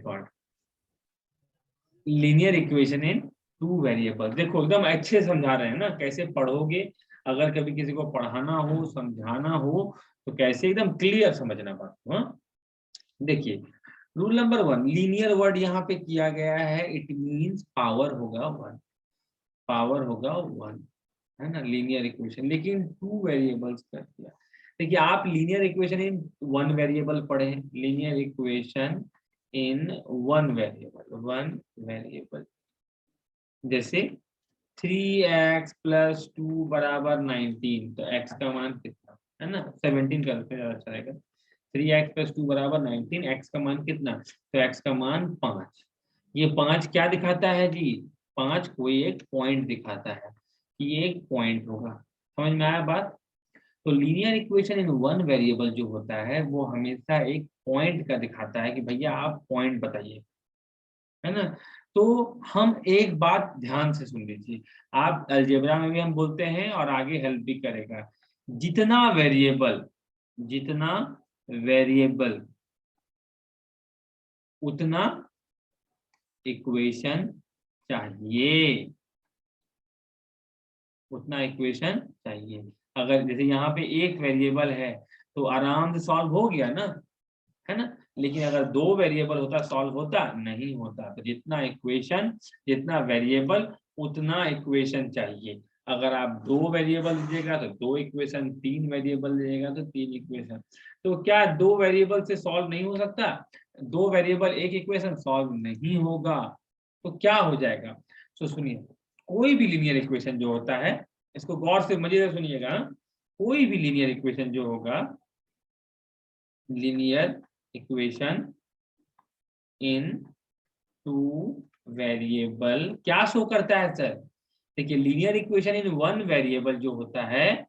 Part, linear equation in two variable. देखो एकदम अच्छे समझा रहे हैं ना, कैसे पढ़ोगे, अगर कभी किसी को पढ़ाना हो समझाना हो तो कैसे एकदम क्लियर समझना बात को। हाँ देखिए रूल नंबर 1, लीनियर वर्ड यहाँ पे किया गया है, इट मींस पावर होगा 1, पावर होगा 1, है ना, लीनियर इक्वेशन। लेकिन टू वेरिएबल्स कर दिया। देखिए आप linear equation in one variable पढ़े, linear equation in one variable जैसे 3x + 2 = 19, तो x का मान कितना है ना, 17 करते हैं अच्छा रहेगा। 3x + 2 = 19, x का मान कितना, तो x का मान 5। ये 5 क्या दिखाता है जी, 5 कोई एक पॉइंट दिखाता है कि ये एक पॉइंट होगा। समझ में आया बात। तो linear equation in one variable जो होता है वो हमेशा एक पॉइंट का दिखाता है कि भैया आप पॉइंट बताइए, है ना। तो हम एक बात ध्यान से सुन लीजिए, आप अलजेब्रा में भी हम बोलते हैं और आगे हेल्प भी करेगा, जितना वेरिएबल उतना इक्वेशन चाहिए, उतना इक्वेशन चाहिए। अगर जैसे यहाँ पे एक वेरिएबल है तो आराम से सॉल्व हो गया ना, है ना, लेकिन अगर 2 वेरिएबल होता सॉल्व होता नहीं होता। तो जितना इक्वेशन, जितना वेरिएबल उतना इक्वेशन चाहिए। अगर आप 2 वेरिएबल लीजिएगा तो 2 इक्वेशन, 3 वेरिएबल लीजिएगा तो 3 इक्वेशन। तो क्या 2 वेरिएबल से सॉल्व नहीं हो सकता, 2 वेरिएबल एक इक्वेशन सॉल्व नहीं होगा, तो क्या हो जाएगा। तो सुनिए, कोई भी लीनियर इक्वेशन जो होता है, इसको गौर से मजे से सुनिएगा, कोई भी लीनियर इक्वेशन जो होगा, linear equation in two variable क्या शो करता है सर। देखिए linear equation in one variable जो होता है,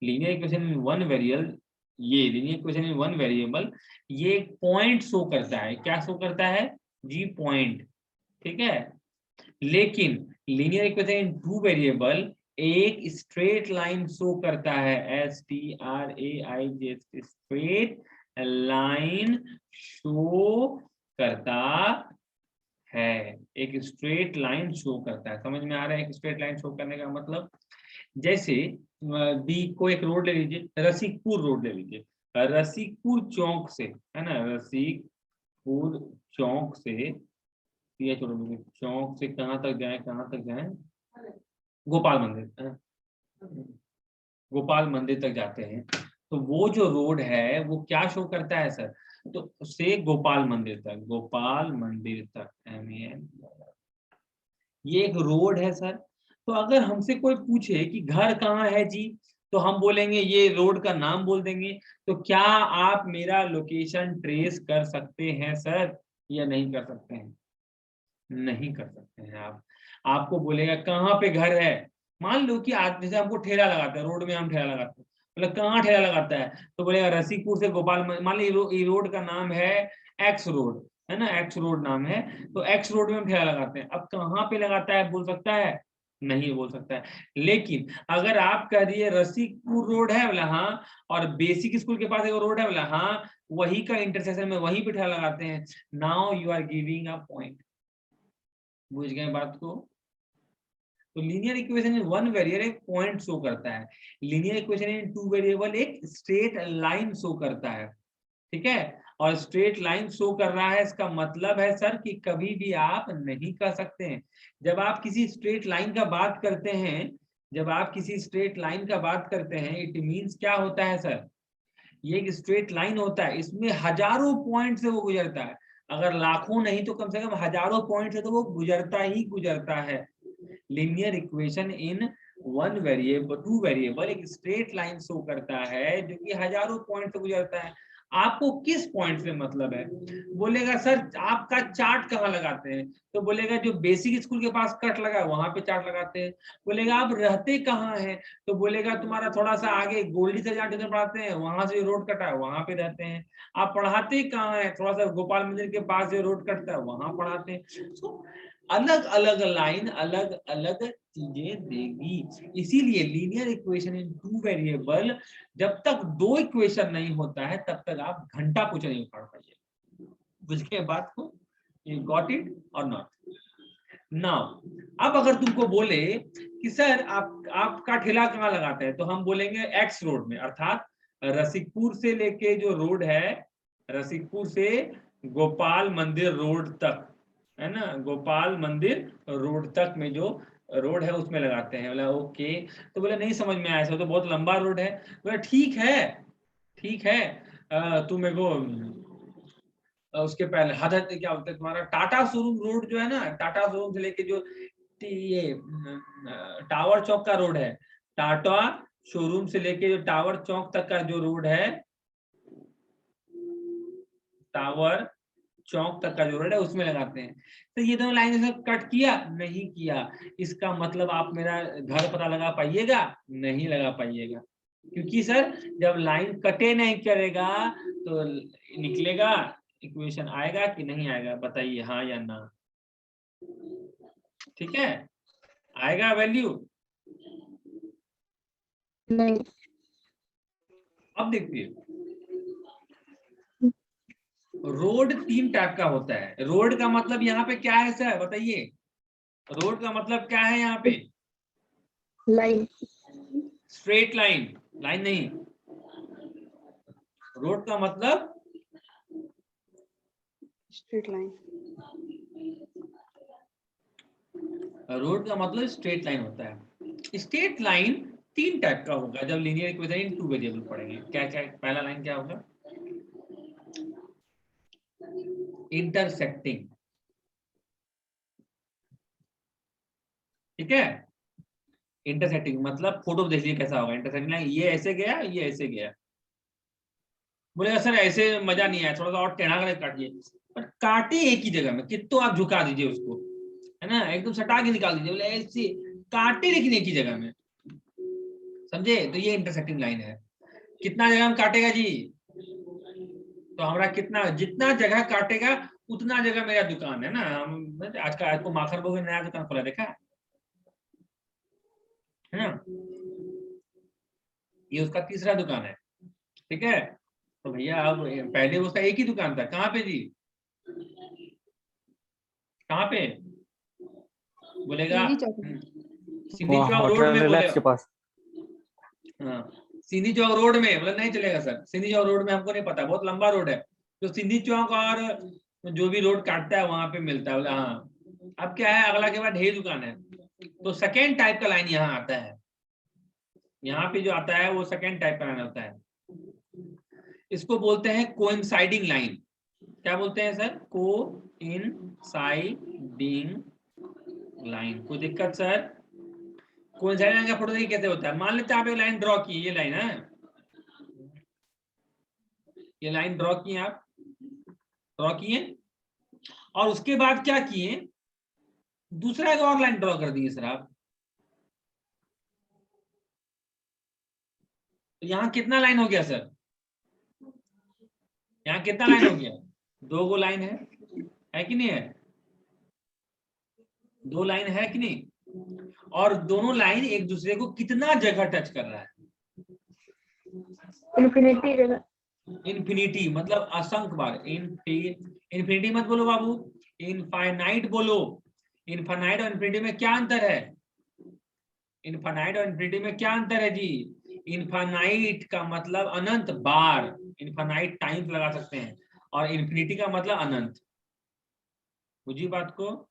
linear equation in one variable, ये linear equation in one variable ये एक पॉइंट शो करता है। क्या शो करता है जी, पॉइंट, ठीक है। लेकिन linear equation in two variable एक स्ट्रेट लाइन शो करता है, STRAIT, स्ट्रेट लाइन शो करता है, एक स्ट्रेट लाइन शो करता है। समझ में आ रहा है एक स्ट्रेट लाइन शो करने का मतलब। जैसे दी को एक रोड ले लीजिए, रसिकपुर रोड ले लीजिए, रसिकपुर चौक से, है ना, रसिकपुर चौक से, ये छोड़ो, चौक से कहाँ तक जाए, कहाँ तक जाए, गोपाल मंदिर, है ना? गोपाल मंदिर तक जाते हैं। तो वो जो रोड है वो क्या शो करता है सर, तो से गोपाल मंदिर तक, गोपाल मंदिर तक, MEN, ये एक रोड है सर। तो अगर हमसे कोई पूछे कि घर कहाँ है जी, तो हम बोलेंगे ये रोड का नाम बोल देंगे। तो क्या आप मेरा लोकेशन ट्रेस कर सकते हैं सर या नहीं कर सकते हैं, नहीं कर सकते हैं आप। आपको बोलेगा कहाँ पे घर है, मान लो कि आज जैसे हमको ठेला लगाता है, रोड में हम ठेला लगाते हैं, बोले कहाँ ठेला लगाता है, तो बोलेगा रसिकपुर से गोपाल, मान लो ये रोड का नाम है एक्स रोड, है ना, एक्स रोड नाम है, तो एक्स रोड में हम ठेला लगाते हैं। अब कहाँ पे लगाता है बोल सकता है, नहीं बोल सकता है। लेकिन अगर आप कह दिए रसिकपुर रोड है, बोला हाँ, और बेसिक स्कूल के पास एक रोड है, बोला हाँ, वही का इंटरसेक्शन में वहीं पे ठेला लगाते हैं। Now you are giving a point, बुझ गए बात को। तो linear equation in one variable एक पॉइंट शो करता है, linear equation in two variable एक स्ट्रेट लाइन शो करता है, ठीक है। और स्ट्रेट लाइन शो कर रहा है, इसका मतलब है सर कि कभी भी आप नहीं कह सकते हैं, जब आप किसी स्ट्रेट लाइन का बात करते हैं, जब आप किसी स्ट्रेट लाइन का बात करते हैं, इट मींस क्या होता है सर, ये एक स्ट्रेट लाइन होता है, इसमें हजारों पॉइंट से वो गुजरता है। अगर लाखों नहीं तो कम से कम हजारों पॉइंट से तो वो गुजरता ही गुजरता है। Linear equation in one variable to variable एक स्ट्रेट लाइन शो करता है जो कि हजारों पॉइंट से गुजरता है। आपको किस पॉइंट से मतलब है, बोलेगा सर आपका चार्ट कहाँ लगाते हैं, तो बोलेगा जो बेसिक स्कूल के पास कट लगा है वहां पे चार्ट लगाते हैं। बोलेगा आप रहते कहाँ हैं, तो बोलेगा तुम्हारा थोड़ा सा आगे गोल्डी से जहाँ ट्यूशन पढ़ाते हैं वहां से रोड कटा है वहां पे रहते हैं। आप पढ़ाते कहाँ हैं, थोड़ा सा गोपाल मंदिर के पास जो रोड कटता है वहां पढ़ाते हैं। तो अलग अलग लाइन अलग अलग चीजें देगी। इसीलिए linear equation in two variable, जब तक 2 इक्वेशन नहीं होता है तब तक आप घंटा कुछ नहीं पढ़ पाइए। बुझ गए बात को? यू गॉट इट और नॉट? नाउ अब अगर तुमको बोले कि सर आपका ठेला कहाँ लगाते हैं, तो हम बोलेंगे एक्स रोड में, अर्थात रसिकपुर से लेके जो रोड है, रसिकपुर से गोपाल मंदिर रोड तक, है ना, गोपाल मंदिर रोड तक में जो रोड है उसमें लगाते हैं। बोला ओके, तो बोले नहीं समझ में आया, ऐसा तो बहुत लंबा रोड है। बोला ठीक है, ठीक है, तुम मेरे को उसके पहले हदत क्या बोलते हैं तुम्हारा टाटा शोरूम रोड जो है ना, टाटा शोरूम से लेके जो ये टावर चौक का रोड है, टाटा शोरूम से लेके जो टावर चौक तक का जो रोड है, टावर चौक तक का जो रोड है उसमें लगाते हैं। तो ये दोनों लाइन से कट किया नहीं किया, इसका मतलब आप मेरा घर पता लगा पाइएगा? नहीं लगा पाइएगा, क्योंकि सर जब लाइन कटे नहीं करेगा तो निकलेगा, इक्वेशन आएगा कि नहीं आएगा? बताइए हाँ या ना। ठीक है, आएगा वैल्यू? नहीं। अब देखिए, रोड 3 टाइप का होता है। रोड का मतलब यहाँ पे क्या है सर, बताइए? रोड का मतलब क्या है यहाँ पे? लाइन। स्ट्रेट लाइन, लाइन नहीं। रोड का मतलब स्ट्रेट लाइन। रोड का मतलब स्ट्रेट लाइन होता है। स्ट्रेट लाइन 3 टाइप का होगा जब लीनियर इक्वेशन इन 2 वेरिएबल पढ़ेंगे। क्या क्या? पहला लाइन क्या होगा? इंटरसेक्टिंग, ठीक है। इंटरसेक्टिंग मतलब फोटो देखिए कैसा होगा इंटरसेक्टिंग लाइन, ये ऐसे गया, ये ऐसे गया। बोलेगा सर ऐसे मजा नहीं आया, थोड़ा सा और टेढ़ा कर काटिए, पर काटे एक ही जगह में, कितो आप झुका दीजिए उसको, है ना, एकदम सटा के निकाल दीजिए, बोले ऐसे काटे लेकिन एक ही जगह में, समझे? तो ये इंटरसेक्टिंग लाइन है। कितना जगह में काटेगा जी? तो हमारा कितना, जितना जगह काटेगा उतना जगह मेरा दुकान है ना। आज का आपको माखर बोगे नया दुकान खोला देखा है ना, ये उसका तीसरा दुकान है, ठीक है। तो भैया अब पहले उसका एक ही दुकान था, कहाँ पे जी? कहाँ पे? बोलेगा सिंधी चौक रोड में, बोले के पास। हाँ सिंधी चौक रोड में, बोले नहीं चलेगा सर, सिंधी चौक रोड में हमको नहीं पता, बहुत लंबा रोड है, तो सिंधी चौक और जो भी रोड काटता है वहां पे मिलता है। बोले हाँ। अब क्या है, अगला के बाद ढेर दुकान है, तो सेकेंड टाइप का लाइन यहाँ आता है। यहाँ पे जो आता है वो सेकेंड टाइप का लाइन होता है, इसको बोलते हैं कोइंसाइडिंग लाइन। क्या बोलते हैं सर? Coinciding line. कोई दिक्कत सर? कोइंसाइडिंग लाइन का फोटो देखिए कैसे होता है। मान लेते हैं आप एक लाइन ड्रॉ की, ये लाइन है, ये लाइन ड्रॉ किए आप, ड्रॉ किए, और उसके बाद क्या किए, दूसरा एक और लाइन ड्रॉ कर दिए सर आप। तो यहाँ कितना लाइन हो गया सर? यहाँ कितना लाइन हो गया? 2 गो लाइन है कि नहीं है? 2 लाइन है कि नहीं? और दोनों लाइन एक दूसरे को कितना जगह टच कर रहा है? इन्फिनिटी जगह। इन्फिनिटी मतलब असंख्य बार। इन्फिनिटी मत बोलो बाबू, इनफाइनाइट बोलो। इनफाइनाइट और इन्फिनिटी में क्या अंतर है? इनफाइनाइट और इन्फिनिटी में क्या अंतर है जी? इनफाइनाइट का मतलब अनंत बार, इनफाइनाइट टाइम्स लगा सकते हैं, और इन्फिनिटी का मतलब अनंत। बुझी बात को?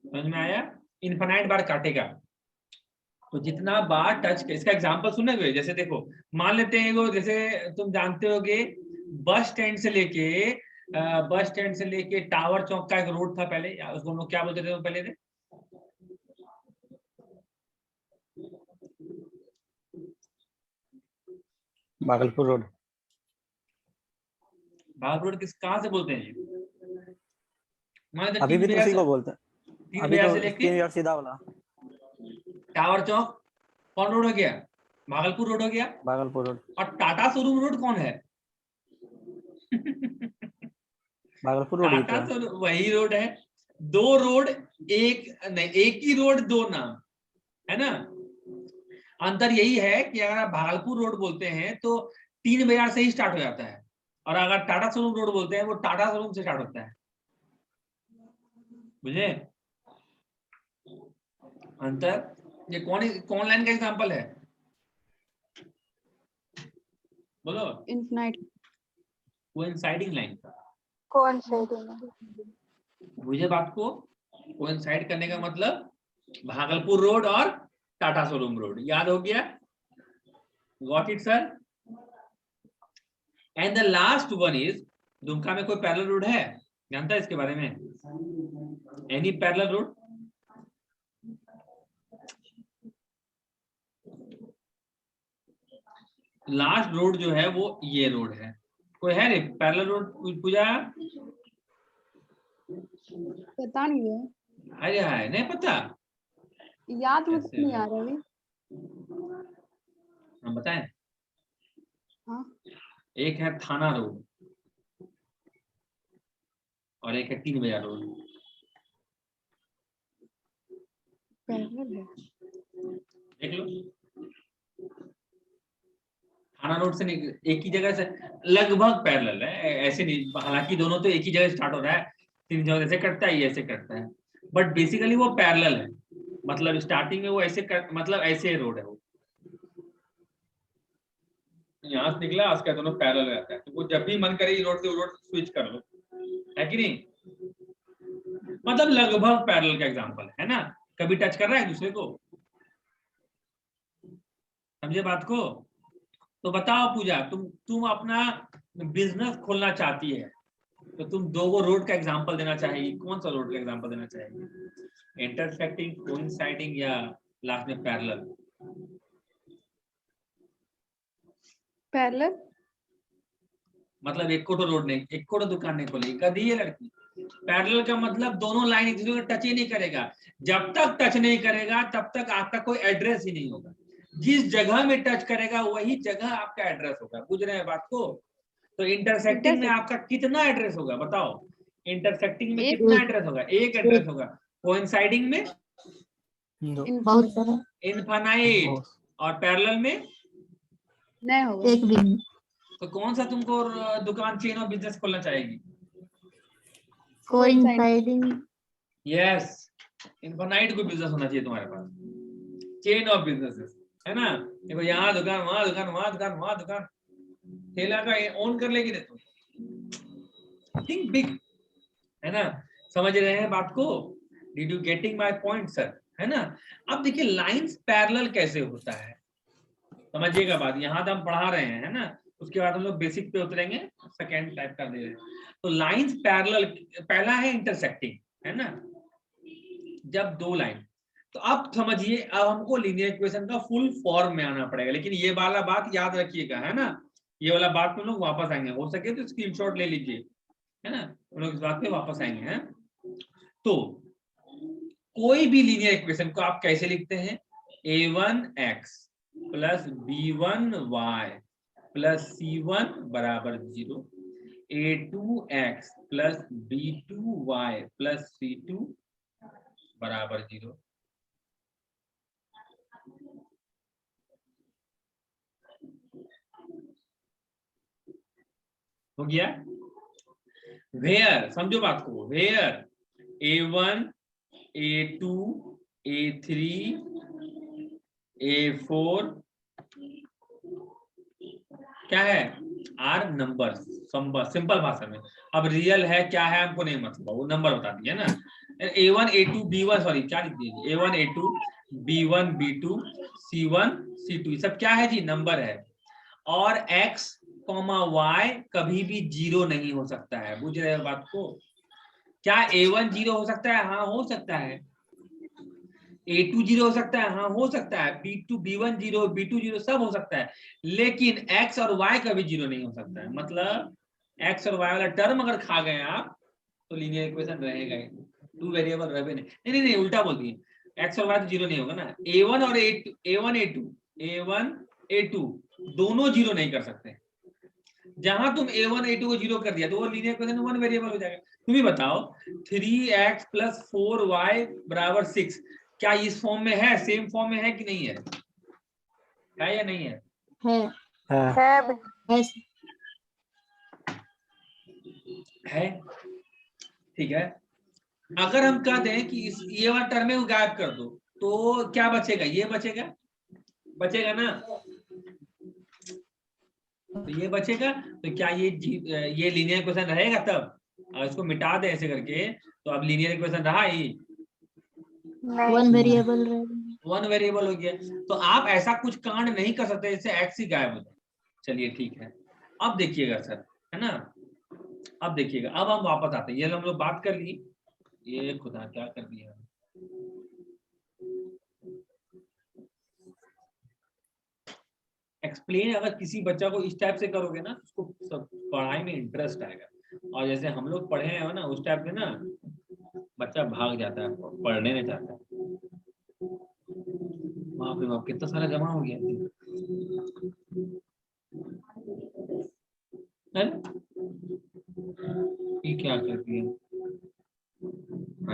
समझ में आया? इनफाइनाइट बार काटेगा, तो जितना बार टच, इसका एग्जांपल सुनेंगे। जैसे देखो, मान लेते हैं वो, जैसे तुम जानते होगे बस स्टैंड से लेके टावर चौक का एक रोड था पहले, उसको हम लोग क्या बोलते थे पहले थे? भागलपुर रोड। भागलपुर रोड कहाँ से बोलते हैं जी? मान लेते अभी भी तो उसी को बोलते हैं, अभी तो से लेके 3 यार सीधा वाला टावर चौक कौन रोड हो गया? भागलपुर रोड हो गया। भागलपुर रोड। और टाटा शोरूम रोड कौन है? भागलपुर रोड ही तो टाटा है। शोरूम वही रोड है। 2 रोड एक नहीं, एक ही रोड 2 नाम, है ना। अंतर यही है कि अगर आप भागलपुर रोड बोलते हैं तो 3 बाजार से ही स्टार्ट हो जाता है, और अगर टाटा शोरूम रोड बोलते हैं वो टाटा शोरूम से स्टार्ट होता है। बुझे अंतर? ये कौन लाइन का एग्जांपल है? बोलो। Infinite. कोइंसाइडिंग लाइन का। Coinciding. मुझे बात को कोइंसाइड करने का मतलब भागलपुर रोड और टाटा शोरूम रोड, याद हो गया? Got it sir? And the last one is, Dumka में कोई पैरेलल रोड है? जानता है इसके बारे में? Any parallel road? Last road जो है वो ये रोड है। कोई है रे पैरेलल रोड? पूजा पता नहीं है, अरे है नहीं पता? याद मुझे कैसे नहीं है? आ रहा अभी। हम बताएं? हाँ, एक है थाना रोड और एक है 3 बाजार रोड। पैरेलल है। देख लो, थाना रोड से एक ही जगह से लगभग पैरेलल है, ऐसे नहीं, हालांकि दोनों तो एक ही जगह स्टार्ट हो रहा है, 3 जगह ऐसे कटता है, ये ऐसे कटता है, बट बेसिकली वो पैरेलल है। मतलब स्टार्टिंग में वो ऐसे मतलब ऐसे रोड है, वो यहाँ से निकला, उसका दोनों पैरेलल रहता है, तो वो जब भी मन करे इस रोड से वो रोड स्विच कर लो, है कि नहीं? मतलब लगभग पैरेलल का एग्जांपल है ना? कभी टच कर रहा है दूसरे को? समझे बात को? तो बताओ पूजा, तुम अपना बिजनेस खोलना चाहती है तो तुम 2 रोड का एग्जांपल देना चाहेगी, कौन सा रोड का एग्जांपल देना चाहेगी? इंटरसेक्टिंग, कोइंसाइडिंग, या लास्ट में पैरेलल? पैरेलल। मतलब एक कोटो रोड नहीं, एक कोटो दुकान नहीं खोलेगी कभी ये लड़की। पैरेलल का मतलब दोनों लाइन एक दूसरे को टच ही नहीं करेगा। जब तक टच नहीं करेगा तब तक आपका कोई एड्रेस ही नहीं होगा। जिस जगह में टच करेगा वही जगह आपका एड्रेस होगा। बुझ रहे हैं बात को? तो इंटरसेक्टिंग में आपका कितना एड्रेस होगा बताओ? इंटरसेक्टिंग में कितना एड्रेस होगा? एक एड्रेस होगा। कोइंसाइडिंग में बहुत सारा। इनफाइनाइट। और पैरेलल में नहीं होगा, एक भी नहीं। तो कौन सा तुमको दुकान, चेन और बिजनेस खोलना चाहेगी? कोइंसाइडिंग। यस, इनफाइनाइट कोई बिजनेस होना चाहिए तुम्हारे पास, चेन ऑफ बिजनेसेस, है ना? देखो यहाँ दुकान, वहां दुकान, वहां दुकान, वहां दुकान, ठेला का ओन कर लेगी तुम। थिंक बिग, है ना? समझ रहे हैं बात को? Did you getting my point sir? है ना? अब देखिए लाइंस पैरेलल कैसे होता है, समझिएगा बात। यहाँ तो हम पढ़ा रहे हैं, है ना? उसके बाद हम लोग बेसिक पे उतरेंगे, सेकेंड टाइप कर दे रहे हैं। तो लाइंस पैरेलल, पहला है इंटरसेक्टिंग, है ना? जब 2 लाइन, तो अब समझिए, अब हमको लीनियर इक्वेशन का फुल फॉर्म में आना पड़ेगा, लेकिन ये वाला बात याद रखिएगा, है ना? ये वाला बात में लोग वापस आएंगे, हो सके तो स्क्रीनशॉट ले लीजिए, है ना? हम लोग इस बात पे वापस आएंगे, हैं? तो कोई भी लीनियर इक्वेशन को आप कैसे लिखते हैं? a1x plus b1y plus c1 बराबर 0, a2x plus b2y plus c2 बराबर 0। हो गया? वेयर, समझो बात को, where a1 a2 a3 a4 क्या है? आर नंबर, सिंपल भाषा में। अब रियल है क्या है हमको नहीं मतलब, वो नंबर बता दिया ना। a1 a2 b1, सॉरी क्या लिख दीजिए, a1 a2 b1 b2 c1 c2, ये सब क्या है जी? नंबर है। और x, y कभी भी 0 नहीं हो सकता है। बुझ रहे हो बात को? क्या a1 0 हो सकता है? हाँ हो सकता है। a2 0 हो सकता है? हाँ हो सकता है। b1 0, b2 0 सब हो सकता है, लेकिन x और y कभी 0 नहीं हो सकता है। मतलब x और y वाला टर्म अगर खा गए आप तो लीनियर इक्वेशन रहेगा ही, 2 वेरिएबल रहे नहीं, नहीं उल्टा बोल दिए, x और y तो 0 नहीं होगा ना। a1 और a1 a2 दोनों 0 नहीं कर सकते। जहां तुम a1 a2 को 0 कर दिया तो वो लीनियर इक्वेशन 1 वेरिएबल हो जाएगा। तुम ही बताओ, 3x प्लस 4y बराबर 6 क्या इस फॉर्म में है? सेम फॉर्म में है कि नहीं है? है या नहीं है? है है। ठीक है, अगर हम कह दें कि इस ये वाला टर्म को गायब कर दो तो क्या बचेगा? ये बचेगा, बचेगा ना? तो ये बचेगा, तो क्या ये लीनियर इक्वेशन रहेगा? तब अगर इसको मिटा दे ऐसे करके तो अब लीनियर इक्वेशन रहा ही? वन वेरिएबल वन वेरिएबल हो गया। तो आप ऐसा कुछ कांड नहीं कर सकते जैसे एक्स ही गायब हो जाए। चलिए ठीक है, अब देखिएगा सर, है ना, अब देखिएगा, अब हम वापस आते हैं। ये हम लोग बात कर ली, ये खुदा क्या कर दिया। एक्सप्लेन अगर किसी बच्चा को इस टाइप से करोगे ना, उसको सब पढ़ाई में इंटरेस्ट आएगा। और जैसे हम लोग पढ़े हैं ना उस टाइप से ना, बच्चा भाग जाता है, पढ़ने नहीं चाहता है। बाप रे बाप, कितना सारा जमा हो गया है? ये क्या कर दिया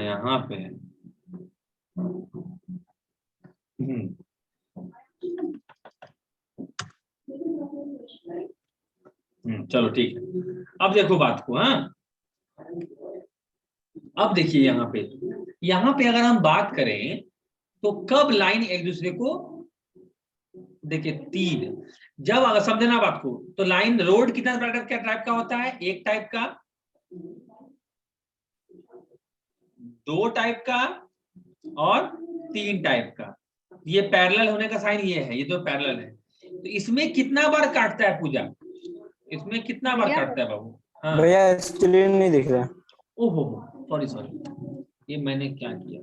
यहाँ पे है? चलो ठीक है, अब देखो बात को। हाँ, अब देखिए यहाँ पे अगर हम बात करें तो कब लाइन एक दूसरे को, देखिए 3, जब अगर समझना बात को, तो लाइन रोड कितना टाइप का होता है? एक टाइप का, 2 टाइप का और 3 टाइप का। ये पैरेलल होने का साइन ये है, ये तो पैरेलल है। तो इसमें कितना बार काटता है पूजा? इसमें कितना बार काटता है बाबू? हाँ भैया एक्चुअली नहीं दिख रहा। ओहो सॉरी, ये मैंने क्या किया,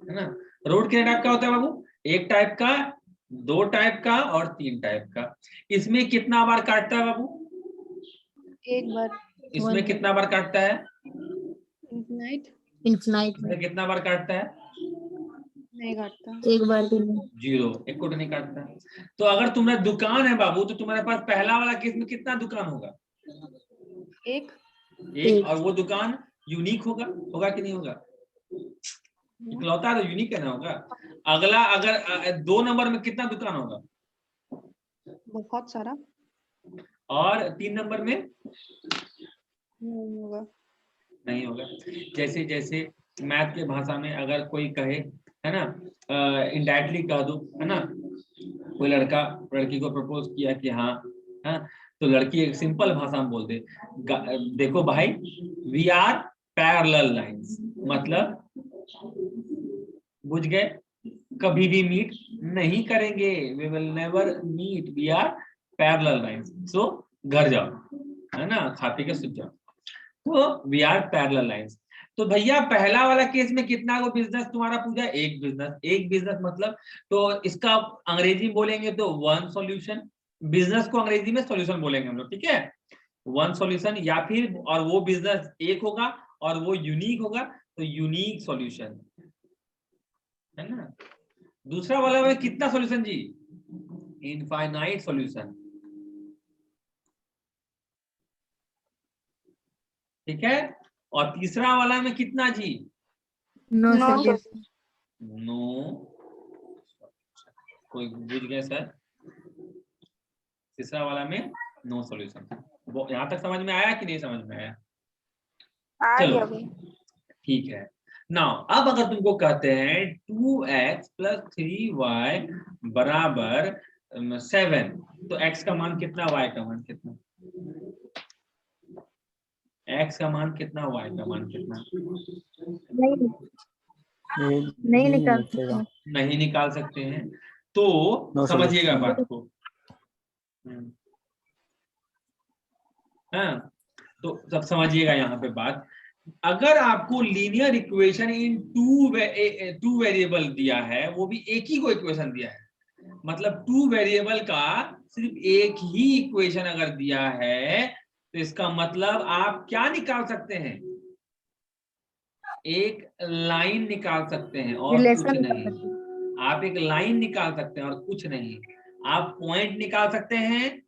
है ना। रोड कितने टाइप का होता है बाबू? एक टाइप का, 2 टाइप का और 3 टाइप का। इसमें कितना बार काटता है बाबू? एक बार। इसमें कितना बार काटता है? इनफिनाइट। इसमें कितना बार काटता है? नहीं काटता। एक बार भी नहीं। 0, एक कोट नहीं काटता। तो अगर तुम्हारा दुकान है बाबू, तो तुम्हारे पास पहला वाला केस में कितना दुकान होगा? एक। और वो दुकान यूनिक होगा कि नहीं होगा? इकलौता तो यूनिक है ना होगा। अगला अगर 2 नंबर में कितना दुकान होगा? बहुत सारा। और 3 नंबर में नहीं होगा। जैसे जैसे मैथ के भाषा में अगर कोई कहे, है ना, इनडायरेक्टली कह दो, है ना, कोई लड़का लड़की को प्रपोज किया कि हाँ, तो लड़की एक सिंपल भाषा में बोल दे, देखो भाई, वी आर पैरेलल लाइंस, मतलब बुझ गए, कभी भी मीट नहीं करेंगे, we will never meet, we are parallel lines. So घर जाओ, है ना, खा पी के सूझ जाओ। तो वी आर पैरेलल लाइंस। तो भैया पहला वाला केस में कितना को बिजनेस तुम्हारा पूजा? एक बिजनेस मतलब, तो इसका अंग्रेजी में बोलेंगे तो 1 सॉल्यूशन। बिजनेस को अंग्रेजी में सॉल्यूशन बोलेंगे हम लोग, ठीक है, 1 सॉल्यूशन। या फिर और वो बिजनेस एक होगा और वो यूनिक होगा, तो यूनिक सॉल्यूशन, है ना। दूसरा वाला में कितना सॉल्यूशन जी? इनफाइनाइट सॉल्यूशन, ठीक है। और तीसरा वाला में कितना जी? नो। कोई बुझ गए सर? तीसरा वाला में नो सॉल्यूशन। यहां तक समझ में आया कि नहीं समझ में आया? चलो ठीक है। नाउ अब अगर तुमको कहते हैं 2x + 3y बराबर 7, तो x का मान कितना, y का मान कितना? x का मान कितना, y का मान कितना? नहीं निकाल सकते हैं। तो समझिएगा बात को। हाँ, तो सब समझिएगा यहाँ पे बात। अगर आपको linear equation in two variable दिया है, वो भी एक ही को इक्वेशन दिया है, मतलब 2 वेरिएबल का सिर्फ एक ही इक्वेशन अगर दिया है, तो इसका मतलब आप क्या निकाल सकते हैं? एक लाइन निकाल सकते हैं और कुछ नहीं। आप एक लाइन निकाल सकते हैं और कुछ नहीं। आप पॉइंट निकाल सकते हैं,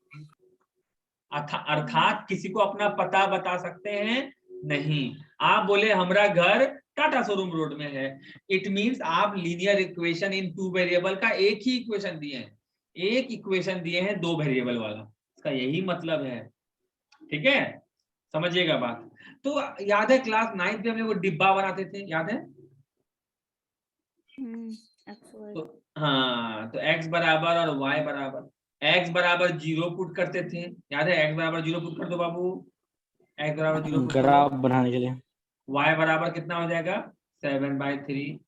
अर्थात किसी को अपना पता बता सकते हैं नहीं। आप बोले हमारा घर टाटा शोरूम रोड में है, इट मींस आप लीनियर इक्वेशन इन 2 वेरिएबल का एक ही इक्वेशन दिए हैं। एक इक्वेशन दिए हैं 2 वेरिएबल वाला, इसका यही मतलब है। ठीक है, समझिएगा बात। तो याद है क्लास 9th में हम लोग डिब्बा बनाते थे, याद है? तो हाँ, तो x बराबर और y बराबर, x बराबर 0 पुट करते थे, याद है? x बराबर 0 पुट कर दो बाबू, x बराबर 0 पुट कर ग्राफ दो, बनाने के लिए। y बराबर कितना हो जाएगा 7/3,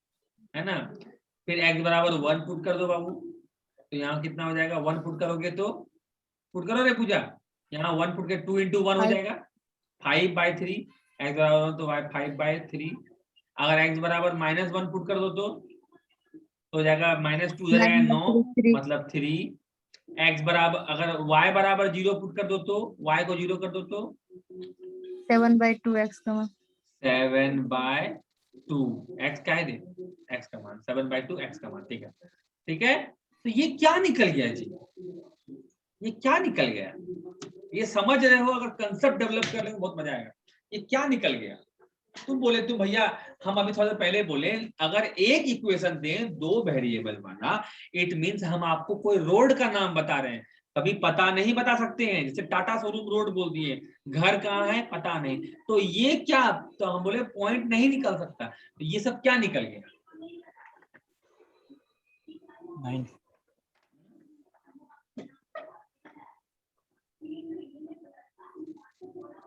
है ना? फिर x बराबर 1 पुट कर दो बाबू, तो यहाँ कितना हो जाएगा, 1 पुट करोगे तो, पुट करो रे पूजा, यहाँ 1 पुट के 2 × 1 हो जाएगा 5/3, x बराबर तो y 5/3। अगर x बराबर -1 पुट कर दो तो हो जाएगा -2 हो जाएगा 9, मतलब 3। x बराबर, अगर y बराबर 0 पुट कर दो तो, y को 0 कर दो तो 7/2 x का मान 7/2, x क्या है दे, x का मान 7/2 x का मान। ठीक है, ठीक है। तो ये क्या निकल गया जी, ये क्या निकल गया, ये समझ रहे हो? अगर कंसेप्ट डेवलप कर रहे हो बहुत मजा आएगा। ये क्या निकल गया? तुम बोले, तुम भैया हम अभी थोड़ा देर पहले बोले अगर एक इक्वेशन दें 2 वेरिएबल वाला, इट मींस हम आपको कोई रोड का नाम बता रहे हैं, कभी पता नहीं बता सकते हैं, जैसे टाटा शोरूम रोड बोल दिए, घर कहाँ है पता नहीं, तो ये क्या, तो हम बोले पॉइंट नहीं निकल सकता, तो ये सब क्या निकल गया? 9।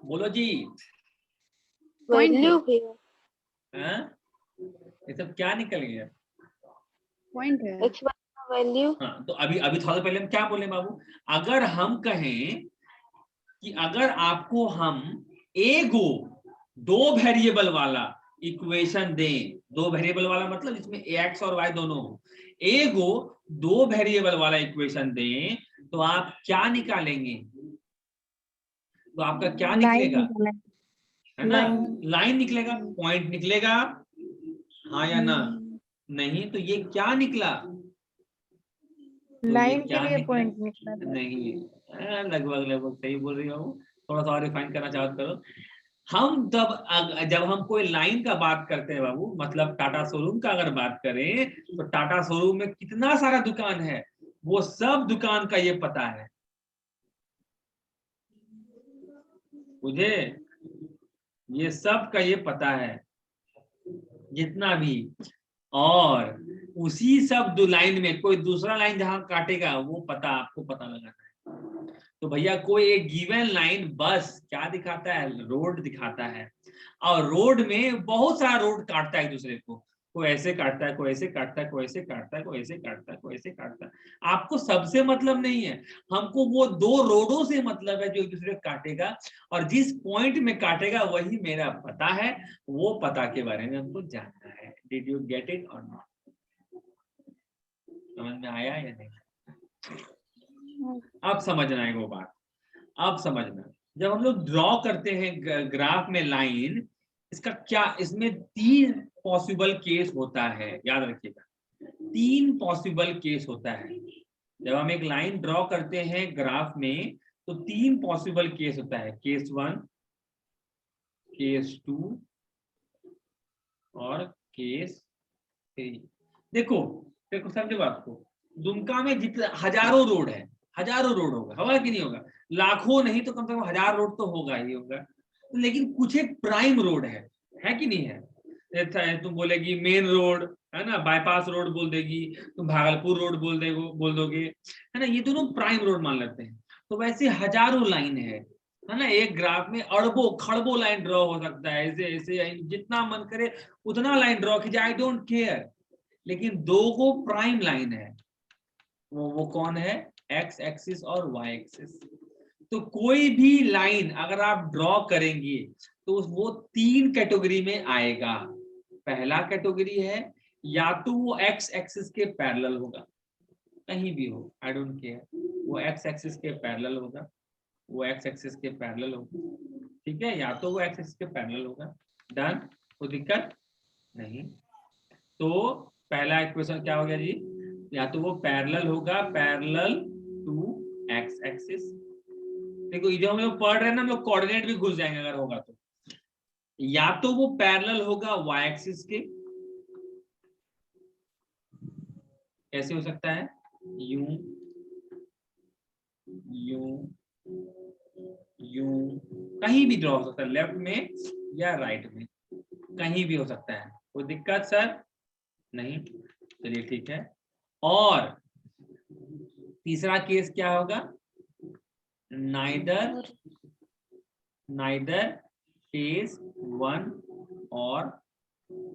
बोलो जी, वैल्यू हाँ? ये सब क्या निकल गया? पॉइंट है, वैल्यू। हाँ, तो अभी अभी थोड़ा पहले हम क्या बोले बाबू, अगर हम कहें कि अगर आपको हम एगो 2 वेरिएबल वाला इक्वेशन दें, 2 वेरिएबल वाला मतलब इसमें x और y दोनों हो, एगो 2 वेरिएबल वाला इक्वेशन दें, तो आप क्या निकालेंगे? तो आपका क्या निकलेगा, है ना? लाइन निकलेगा, पॉइंट निकलेगा, हाँ या ना? नहीं, तो ये क्या निकला? लाइन के लिए पॉइंट निकला था। नहीं, लगभग लगभग सही बोल रही हो, थोड़ा सा और रिफाइन करना चाहते करो। हम जब हम कोई लाइन का बात करते हैं बाबू, मतलब टाटा शोरूम का अगर बात करें, तो टाटा शोरूम में कितना सारा दुकान है, वो सब दुकान का ये पता है, मुझे ये सब का ये पता है जितना भी, और उसी सब दो लाइन में कोई दूसरा लाइन जहां काटेगा वो पता आपको पता लगाना है। तो भैया कोई एक गिवन लाइन बस क्या दिखाता है, रोड दिखाता है, और रोड में बहुत सारा रोड काटता है एक दूसरे को, कोई ऐसे काटता है, कोई ऐसे काटता है, कोई ऐसे काटता है, कोई ऐसे काटता है, कोई ऐसे काटता है। आपको सबसे मतलब नहीं है, हमको वो 2 रोडों से मतलब है जो एक दूसरे को काटेगा, और जिस पॉइंट में काटेगा वही मेरा पता है, वो पता के बारे में हमको जानना है। डिड यू गेट इट और नॉट? समझ में आया या नहीं? अब समझना है वो बात, अब समझना, जब हम लोग ड्रॉ करते हैं ग्राफ में लाइन, इसका क्या, इसमें 3 पॉसिबल केस होता है, याद रखिएगा 3 पॉसिबल केस होता है। जब हम एक लाइन ड्रॉ करते हैं ग्राफ में, तो 3 पॉसिबल केस होता है, केस 1, केस 2 और केस 3। देखो देखो समझो बात को, दुमका में जितने हजारों रोड है, हजारों रोड होगा, होगा कि नहीं होगा? लाखों नहीं तो कम से कम 1000 रोड तो होगा ही होगा, लेकिन कुछ एक प्राइम रोड है कि नहीं है? तुम बोलेगी मेन रोड, है ना, बाईपास रोड बोल देगी, तुम भागलपुर रोड बोल दोगे, है ना, ये दोनों प्राइम रोड मान लेते हैं। तो वैसे हजारों लाइन है ना, एक ग्राफ में अरबों खरबों लाइन ड्रॉ हो सकता है, ऐसे ऐसे जितना मन करे उतना लाइन ड्रॉ कीजिए, आई डोंट केयर, लेकिन 2 को प्राइम लाइन है, वो कौन है? एक्स एक्सिस और वाई एक्सिस। तो कोई भी लाइन अगर आप ड्रॉ करेंगे तो वो 3 कैटेगरी में आएगा। पहला कैटेगरी है, या तो वो एक्स एक्सिस के पैरेलल होगा, कहीं भी हो, आई डोंट केयर, वो एक्स एक्सिस के पैरेलल होगा, वो एक्स एक्सिस के पैरेलल होगा, ठीक है, या तो वो एक्स एक्सिस के पैरेलल होगा, डन, कोई दिक्कत नहीं। तो पहला इक्वेशन क्या हो गया जी, या तो वो पैरेलल होगा, पैरेलल टू एक्स एक्सिस। देखो जो हम लोग पढ़ रहे हैं ना, हम लोग कोऑर्डिनेट भी घुस जाएंगे अगर होगा तो, या तो वो पैरेलल होगा वाई एक्सिस के, कैसे हो सकता है, यूं यूं यूं कहीं भी ड्रॉ हो सकता है, लेफ्ट में या राइट में, कहीं भी हो सकता है। कोई दिक्कत सर? नहीं, चलिए ठीक है। और तीसरा केस क्या होगा? नाइदर केस 1 और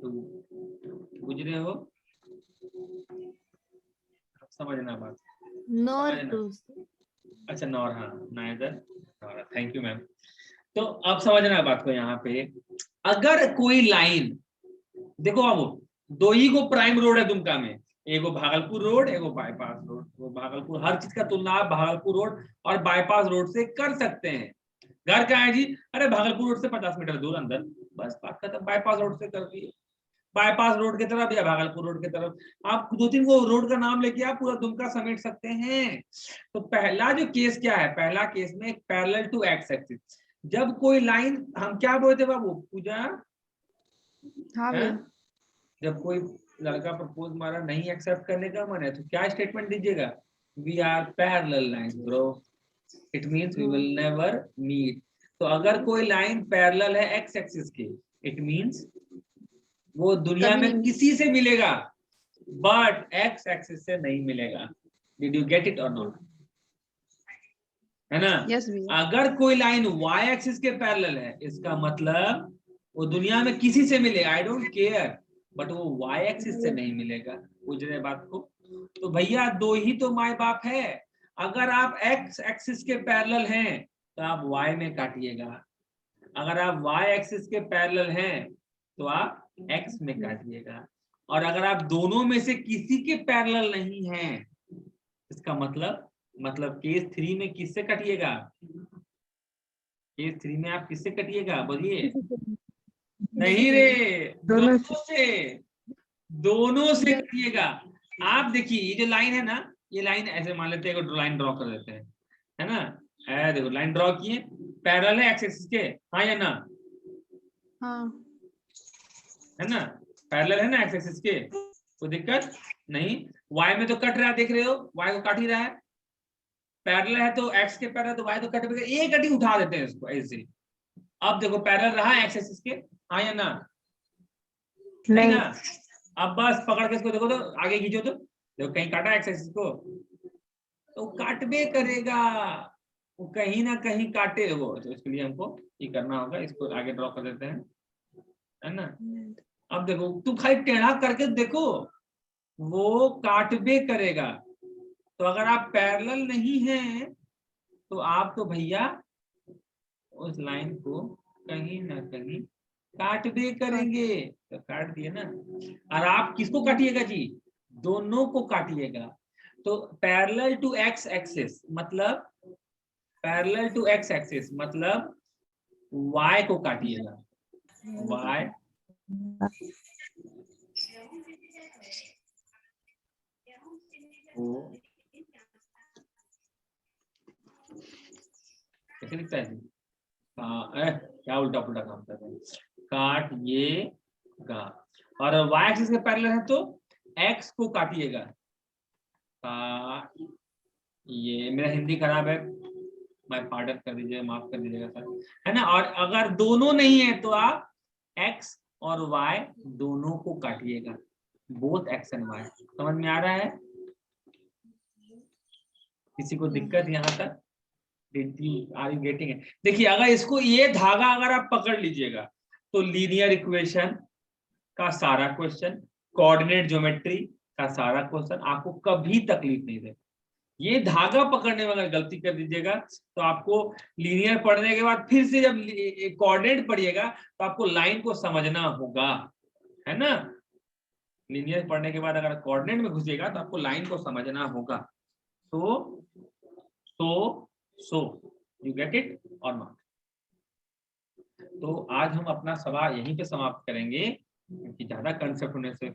2। बुझ रहे हो? समझना बात। नॉर समझना। टू। अच्छा नॉर, हाँ नाइदर। Thank you ma'am. तो अब समझना बात को। यहाँ पे अगर कोई लाइन, देखो अब दो ही को प्राइम रोड है दुमका में, एगो भागलपुर रोड, एगो बाईपास रोड। वो भागलपुर, हर चीज का तुलना आप भागलपुर रोड और बाईपास रोड से कर सकते हैं। घर कहाँ है जी? अरे भागलपुर रोड से 50 मीटर दूर अंदर, बस बात खत्म। बाईपास रोड से कर दिए, बाईपास रोड की तरफ या भागलपुर रोड की तरफ। आप 2-3 को रोड का नाम लेके आप पूरा दुमका समेट सकते हैं। तो पहला जो केस क्या है? पहला केस में पैरेलल टू एक्स एक्सिस, जब कोई लाइन, हम क्या बोलते बाबू पूजा? हाँ है? भैया। जब कोई लड़का प्रपोज मारा, नहीं एक्सेप्ट करने का मन है, तो क्या स्टेटमेंट दीजिएगा? We are parallel line bro, it means we will never meet. तो अगर कोई लाइन पैरेलल है एक्स एक्सिस के, इट मींस वो दुनिया कभी में नहीं किसी से मिलेगा, बट एक्स एक्सिस से नहीं मिलेगा। डिड यू गेट इट और नॉट? है ना? यस भैया। अगर कोई लाइन वाई एक्सिस के पैरेलल है, इसका मतलब वो दुनिया में किसी से मिलेगा, आई डोंट केयर, बट वो वाई एक्सिस से नहीं मिलेगा। बुझ रहे बात को? तो भैया दो ही तो माए बाप है। अगर आप एक्स एक्सिस के पैरेलल हैं तो आप वाई में काटिएगा, अगर आप वाई एक्सिस के पैरेलल हैं तो आप एक्स में काटिएगा। और अगर आप दोनों में से किसी के पैरेलल नहीं हैं, इसका मतलब केस 3 में किससे कटिएगा? केस 3 में आप किससे कटिएगा? बोलिए। नहीं रे, दोनों दोनों से कटिएगा। आप देखिए ये जो लाइन है ना, ये लाइन ऐसे मान लेते हैं, लाइन ड्रॉ कर देते हैं, है ना? देखो लाइन ड्रॉ किए, पैरेलल है एक्स एक्सिस के, हाँ या ना? हाँ। है ना? पैरेलल है ना एक्स एक्सिस के, कोई दिक्कत नहीं। वाई में तो कट रहा है, देख रहे हो, वाई को काट ही रहा है। पैरेलल है तो एक्स के पैरेलल, तो वाई तो कट, एक कटी उठा देते हैं इसको ऐसे। अब देखो पैरेलल रहा एक्स एक्सिस के, हाँ या ना? नहीं ना? अब बस पकड़ के इसको देखो तो आगे खींचो, तो देखो कहीं काटा एक्स एक्सिस को, तो काटबे करेगा, वो कहीं ना कहीं काटे वो। तो इसके लिए हमको ये करना होगा, इसको आगे ड्रॉ कर देते हैं, है ना? अब देखो तू खाली टेढ़ा करके देखो, वो काटबे करेगा। तो अगर आप पैरेलल नहीं हैं तो आप तो भैया उस लाइन को कहीं ना कहीं काट दे करेंगे। तो काट दिए ना। और आप किसको काटिएगा जी? दोनों को काटिएगा। तो पैरेलल टू एक्स एक्सिस मतलब, पैरेलल टू एक्स एक्सिस मतलब y को काटिएगा, y को कैसे लिखता है जी? क्या उल्टा पुल्टा काम कर रहे हैं, काट ये का। और y एक्सिस के पैरेलल है तो x को काटिएगा, काट ये। मेरा हिंदी खराब है, मैं पार्डन कर दीजिएगा, माफ कर दीजिएगा सर, है ना? और अगर दोनों नहीं है तो आप x और y दोनों को काटिएगा, बोथ x एंड y। समझ में आ रहा है? किसी को दिक्कत यहाँ तक? Are you getting it? देखिए अगर इसको, ये धागा अगर आप पकड़ लीजिएगा तो लीनियर इक्वेशन का सारा क्वेश्चन, कोऑर्डिनेट ज्योमेट्री का सारा क्वेश्चन आपको कभी तकलीफ नहीं देगा। ये धागा पकड़ने में अगर गलती कर दीजिएगा तो आपको लीनियर पढ़ने के बाद फिर से जब कोऑर्डिनेट पढ़िएगा तो आपको लाइन को समझना होगा, है ना? लीनियर पढ़ने के बाद अगर कोऑर्डिनेट में घुसिएगा तो आपको लाइन को समझना होगा। सो यू गेट इट और नॉट? तो आज हम अपना सवाल यहीं पे समाप्त करेंगे, क्योंकि ज्यादा कंसेप्ट होने से